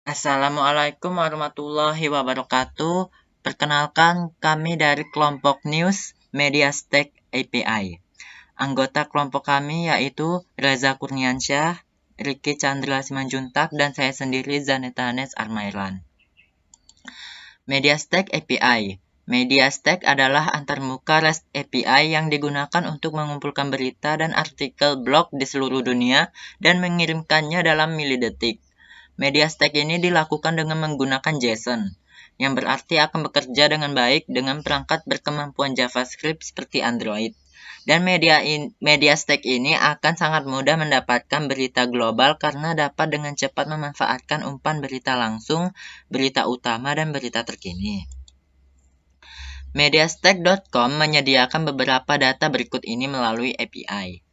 Assalamualaikum warahmatullahi wabarakatuh. Perkenalkan, kami dari kelompok News Media Stack API. Anggota kelompok kami yaitu Reza Kurniansyah, Riki Chandra Simanjuntak, dan saya sendiri Zaneta Hanes Armailan. Media Stack API. Media Stack adalah antarmuka REST API yang digunakan untuk mengumpulkan berita dan artikel blog di seluruh dunia dan mengirimkannya dalam milidetik. Media Stack ini dilakukan dengan menggunakan JSON, yang berarti akan bekerja dengan baik dengan perangkat berkemampuan JavaScript seperti Android. Dan media Stack ini akan sangat mudah mendapatkan berita global karena dapat dengan cepat memanfaatkan umpan berita langsung, berita utama, dan berita terkini. Mediastack.com menyediakan beberapa data berikut ini melalui API.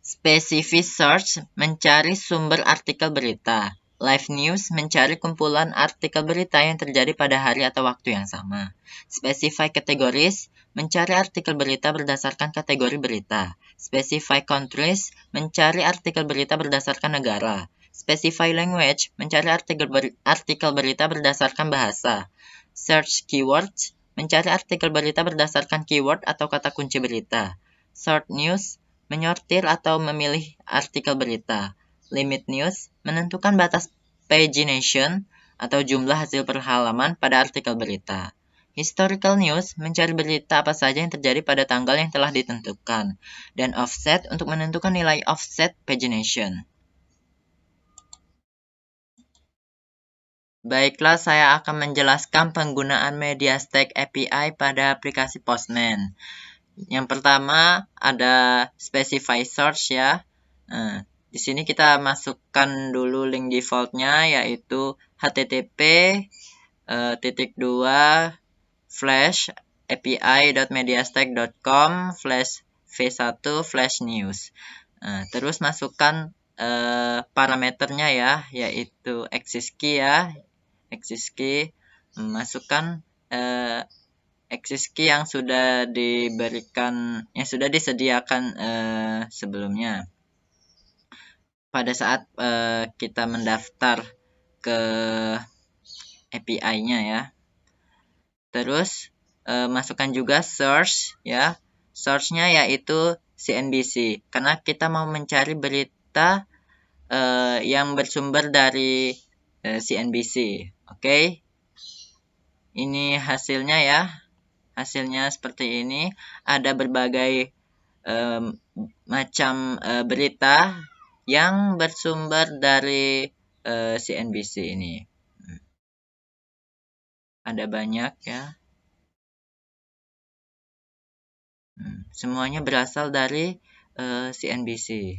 Specific Search mencari sumber artikel berita. Live News mencari kumpulan artikel berita yang terjadi pada hari atau waktu yang sama. Specify Categories mencari artikel berita berdasarkan kategori berita. Specify Countries mencari artikel berita berdasarkan negara. Specify Language mencari artikel berita berdasarkan bahasa. Search Keywords mencari artikel berita berdasarkan keyword atau kata kunci berita. Sort News menyortir atau memilih artikel berita. Limit News menentukan batas pagination atau jumlah hasil per halaman pada artikel berita. Historical News mencari berita apa saja yang terjadi pada tanggal yang telah ditentukan. Dan Offset untuk menentukan nilai offset pagination. Baiklah, saya akan menjelaskan penggunaan Media Stack API pada aplikasi Postman. Yang pertama ada specify source ya. Di sini kita masukkan dulu link defaultnya yaitu http://api.mediastack.com/v1/news. Terus masukkan parameternya ya, yaitu access key ya. Access key, masukkan access key yang sudah disediakan sebelumnya pada saat kita mendaftar ke API-nya ya. Terus masukkan juga source ya. Source-nya yaitu CNBC karena kita mau mencari berita yang bersumber dari CNBC. Oke. Ini hasilnya ya. Hasilnya seperti ini. Ada berbagai macam berita yang bersumber dari CNBC ini. Ada banyak ya. Semuanya berasal dari CNBC.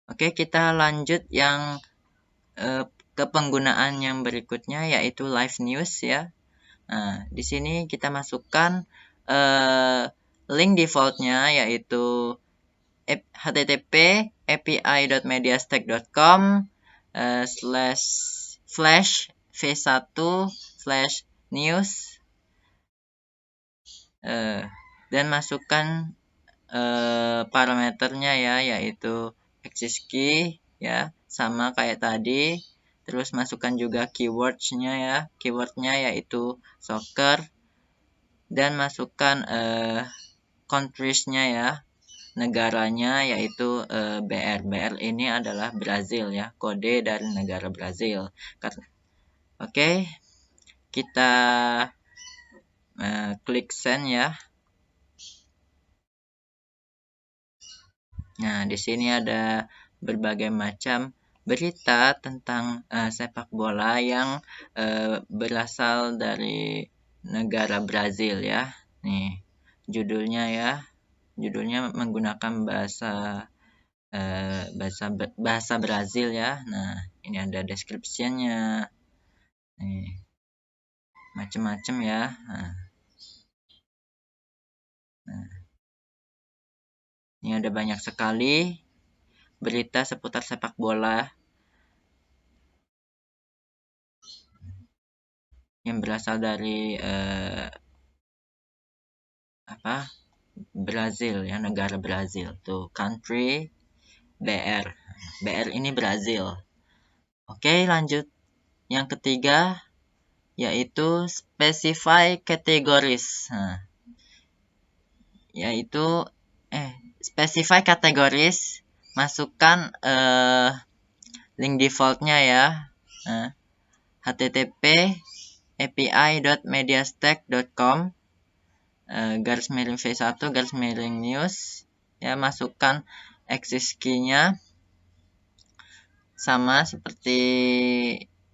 Oke, kita lanjut yang ke penggunaan yang berikutnya yaitu live news ya. Nah, di sini kita masukkan link defaultnya yaitu http://api.mediastack.com/v1/news dan masukkan parameternya ya, yaitu access key ya, sama kayak tadi. Terus masukkan juga keywordsnya ya, keywordnya yaitu soccer, dan masukkan countries-nya ya, negaranya yaitu BR. BR ini adalah Brazil ya, kode dari negara Brazil. Oke, kita klik send ya. Nah, di sini ada berbagai macam berita tentang sepak bola yang berasal dari negara Brazil ya. Nih, judulnya ya. Judulnya menggunakan bahasa Brazil ya. Nah, ini ada description-nya. Nih, macam-macam ya. Nah, ini ada banyak sekali berita seputar sepak bola yang berasal dari Brazil ya, negara Brazil tuh, country BR. BR ini Brazil. Oke, lanjut. Yang ketiga yaitu specify categories. Nah, yaitu specify categories, masukkan link defaultnya ya. Nah, http api.mediastack.com /v1 /news ya, masukkan access key-nya sama seperti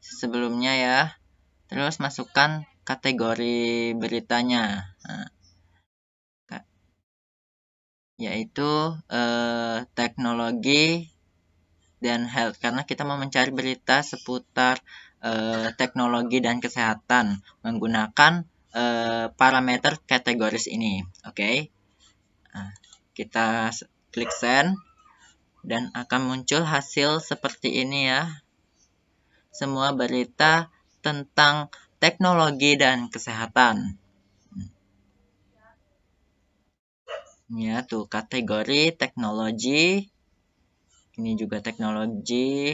sebelumnya ya. Terus masukkan kategori beritanya, yaitu teknologi dan health, karena kita mau mencari berita seputar teknologi dan kesehatan menggunakan parameter kategoris ini. Oke. Nah, kita klik send dan akan muncul hasil seperti ini ya. Semua berita tentang teknologi dan kesehatan. Ya, tuh kategori teknologi. Ini juga teknologi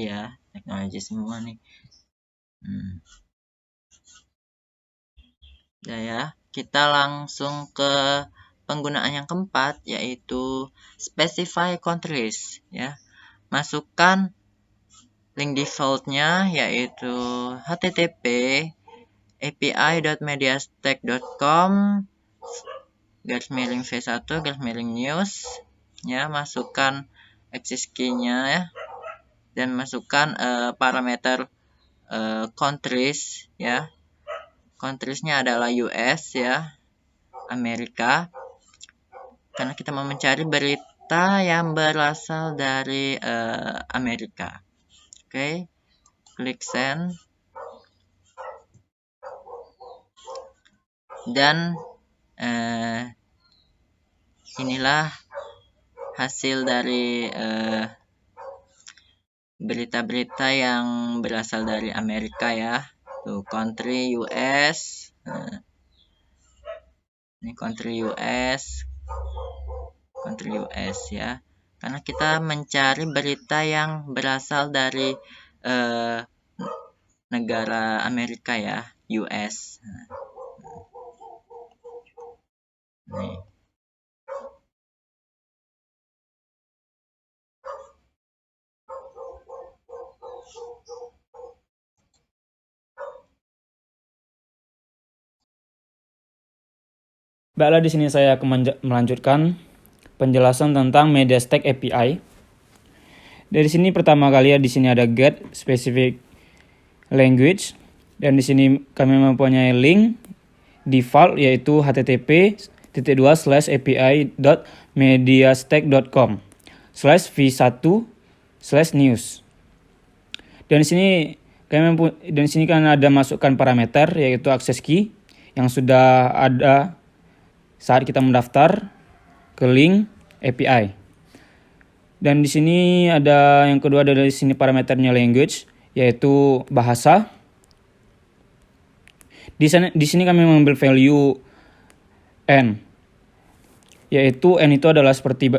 ya, teknologi semua nih. Ya, kita langsung ke penggunaan yang keempat, yaitu specify countries ya. Masukkan link defaultnya, yaitu http api.mediastack.com /v1 /news ya. Masukkan access key-nya ya, dan masukkan parameter countries ya. Countries-nya adalah US ya, Amerika, karena kita mau mencari berita yang berasal dari Amerika. Oke, klik send dan inilah hasil dari berita-berita yang berasal dari Amerika ya. Tuh, country US. Ini country US ya. Karena kita mencari berita yang berasal dari negara Amerika ya, US. Nih. Baiklah, di sini saya akan melanjutkan penjelasan tentang MediaStack API. Dari sini pertama kali di sini ada get specific language, dan di sini kami mempunyai link default yaitu http://api.mediastack.com/v1/news. Dan di sini kan ada masukkan parameter yaitu access key yang sudah ada saat kita mendaftar ke link API. Dan di sini ada yang kedua, ada di sini parameternya language yaitu bahasa. Di sini kami mengambil value N, yaitu N itu adalah seperti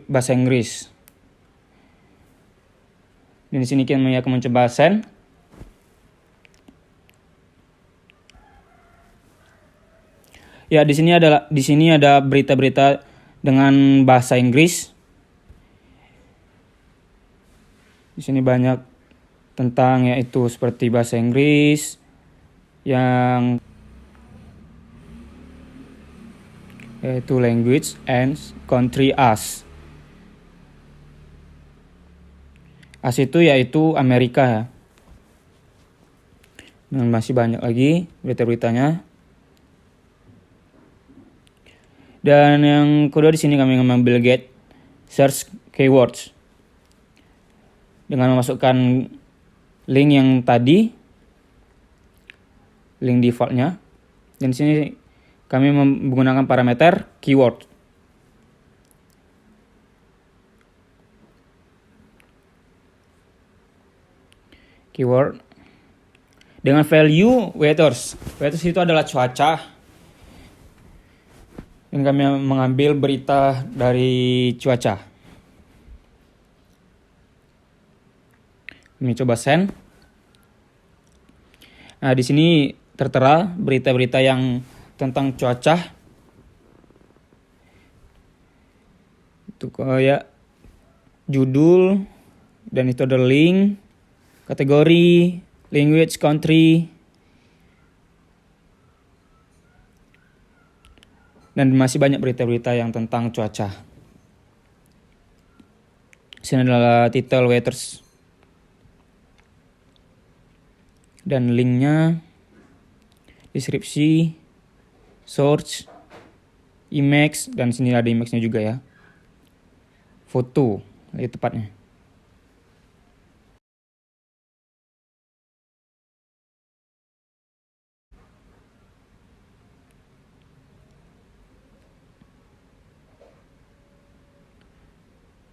bahasa Inggris. Dan di sini kami akan mencoba send. Ya, di sini ada berita-berita dengan bahasa Inggris. Di sini banyak tentang yaitu seperti bahasa Inggris yang yaitu language and country as. As itu yaitu Amerika ya. Dan masih banyak lagi berita-beritanya. Dan yang kedua di sini kami mengambil get search keywords dengan memasukkan link yang tadi, link defaultnya. Dan di sini kami menggunakan parameter keyword. Keyword dengan value weathers. Weathers itu adalah cuaca. Dan kami mengambil berita dari cuaca. Kami coba send. Nah, di sini tertera berita-berita yang tentang cuaca. Itu kayak judul, dan itu ada link, kategori, language, country, dan masih banyak berita-berita yang tentang cuaca. Sini adalah title weathers dan linknya, deskripsi, source, image, dan sini ada image-nya juga ya. Foto, itu tepatnya.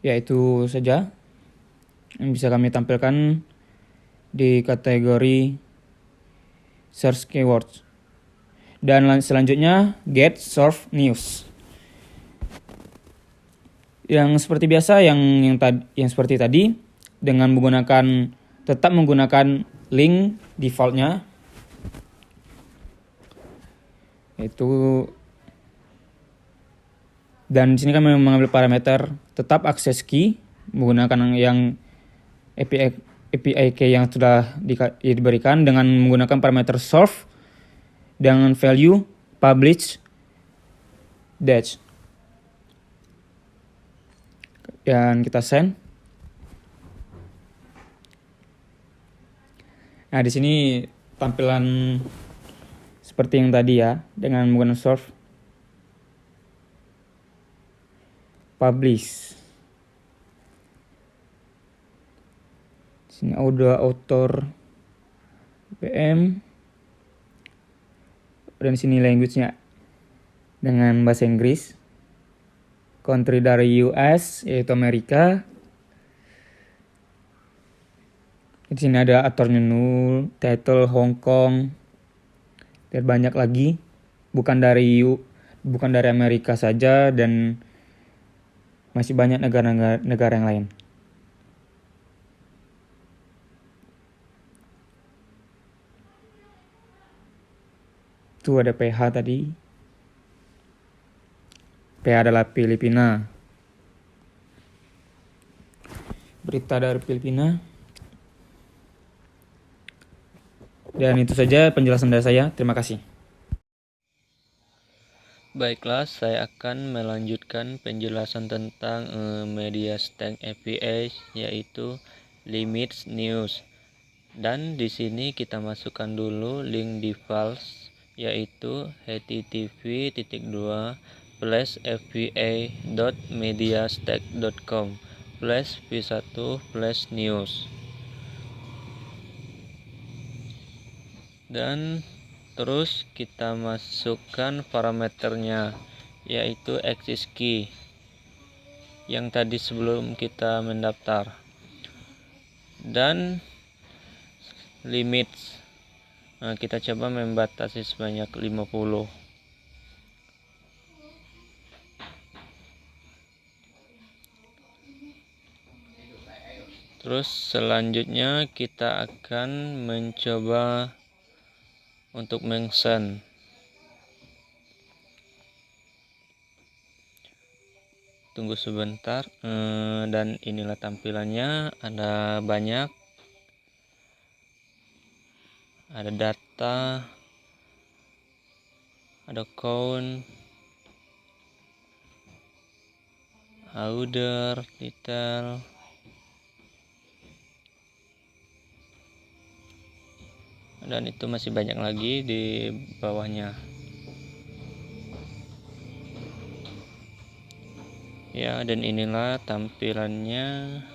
Ya, itu saja yang bisa kami tampilkan di kategori search keywords. Dan selanjutnya get surf news. Yang seperti biasa yang seperti tadi, dengan tetap menggunakan link defaultnya, yaitu, dan di sini kami mengambil parameter tetap access key menggunakan yang API key yang sudah diberikan dengan menggunakan parameter surf dengan value publish dash, dan kita send. Nah, di sini tampilan seperti yang tadi ya, dengan menggunakan surf publish. Sini udah author PM, dan sini language-nya dengan bahasa Inggris. Country dari US yaitu Amerika. Di sini ada authornya null, title Hong Kong, dan banyak lagi. Bukan dari Amerika saja, dan masih banyak negara yang lain. Itu ada PH tadi. PH adalah Filipina. Berita dari Filipina. Dan itu saja penjelasan dari saya. Terima kasih. Baiklah, saya akan melanjutkan penjelasan tentang Media Stack API, yaitu Limits News. Dan di sini kita masukkan dulu link default, yaitu http://fpa.mediastack.com/v1/news. Dan terus kita masukkan parameternya, yaitu access key yang tadi sebelum kita mendaftar, dan limits. Nah, kita coba membatasi sebanyak 50. Terus selanjutnya kita akan mencoba untuk mention. Tunggu sebentar. Dan inilah tampilannya. Ada banyak, ada data, ada count, order, detail, dan itu masih banyak lagi di bawahnya. Ya, dan inilah tampilannya.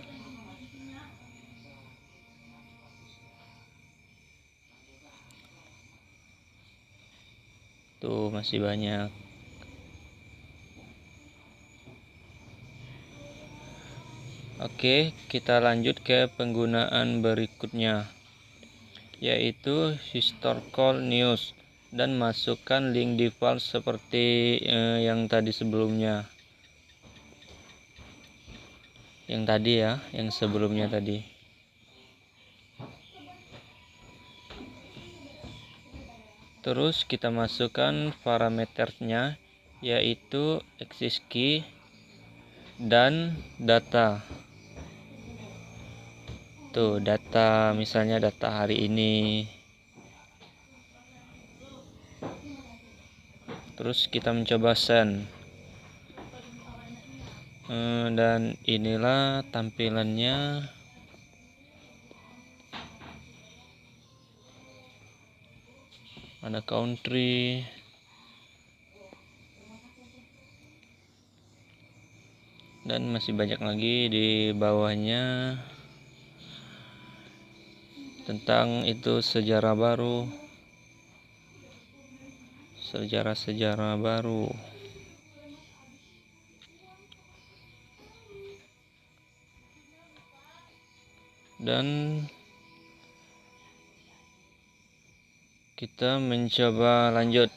Tuh, masih banyak. Oke, kita lanjut ke penggunaan berikutnya, yaitu historical news, dan masukkan link default seperti yang tadi sebelumnya. Yang tadi ya, yang sebelumnya tadi. Terus kita masukkan parameternya, yaitu access key dan data. Tuh, data misalnya data hari ini. Terus kita mencoba send. Dan inilah tampilannya. Ada country, dan masih banyak lagi di bawahnya tentang itu sejarah baru, sejarah baru. Dan kita mencoba lanjut.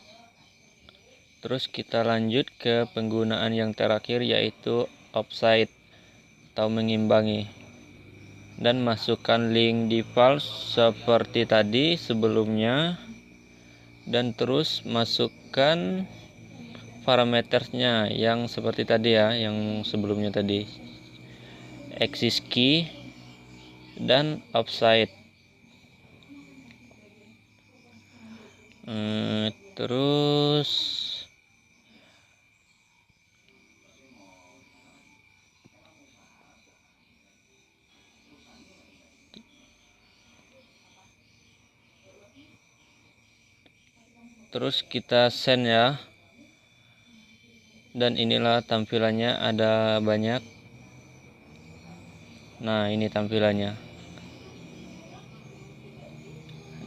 Terus kita lanjut ke penggunaan yang terakhir, yaitu offside atau mengimbangi. Dan masukkan link default seperti tadi sebelumnya. Dan terus masukkan parameternya yang seperti tadi ya, yang sebelumnya tadi. Access key dan offside. Terus kita send ya. Dan inilah tampilannya, ada banyak. Nah, ini tampilannya.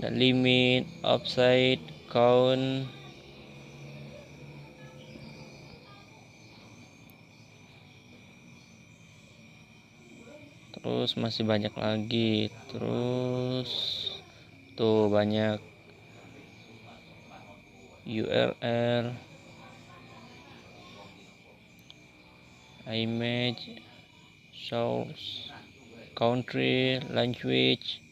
Ada limit, offside, count. Terus masih banyak lagi. Terus tuh banyak URL, image, source, country, language,